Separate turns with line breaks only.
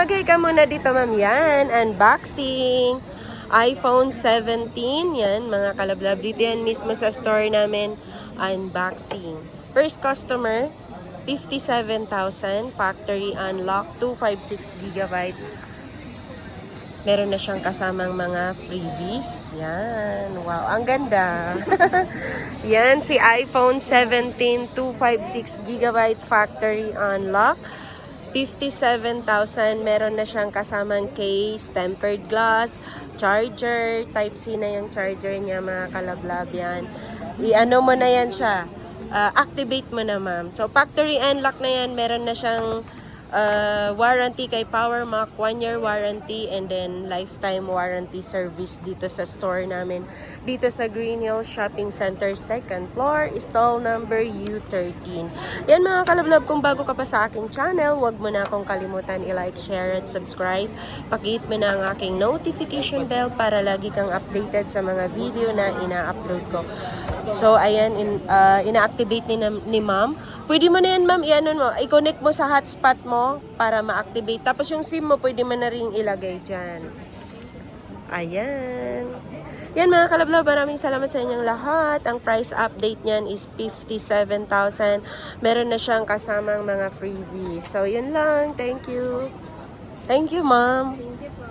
Mag-hi ka muna dito, ma'am. Yan, unboxing. iPhone 17. Yan, mga kalablab. Dito yan mismo sa store namin. Unboxing. First customer, 57,000. Factory unlock, 256GB. Meron na siyang kasamang mga freebies. Yan. Wow, ang ganda. Yan, si iPhone 17, 256GB factory unlock. 57,000. Meron na siyang kasamang case, tempered glass, charger. Type-C na yung charger niya, mga kalablab yan. I-ano mo na yan siya. Activate mo na, ma'am. So, factory unlock na yan. Meron na siyang warranty kay PowerMac, 1-year warranty, and then lifetime warranty service dito sa store namin. Dito sa Green Hills Shopping Center, 2nd floor, stall number U13. Yan mga kalablab, kung bago ka pa sa aking channel, wag mo na akong kalimutan i-like, share, at subscribe. Pakihit mo na ang aking notification bell para lagi kang updated sa mga video na ina-upload ko. So, ayan, ina-activate ni ma'am. Pwede mo na yan, ma'am, i-connect mo sa hotspot mo para ma-activate. Tapos yung SIM mo, pwede mo na rin ilagay dyan. Ayan. Yan mga kalablab, maraming salamat sa inyong lahat. Ang price update niyan is 57,000. Meron na siyang kasamang mga freebies. So, yun lang. Thank you. Thank you, ma'am.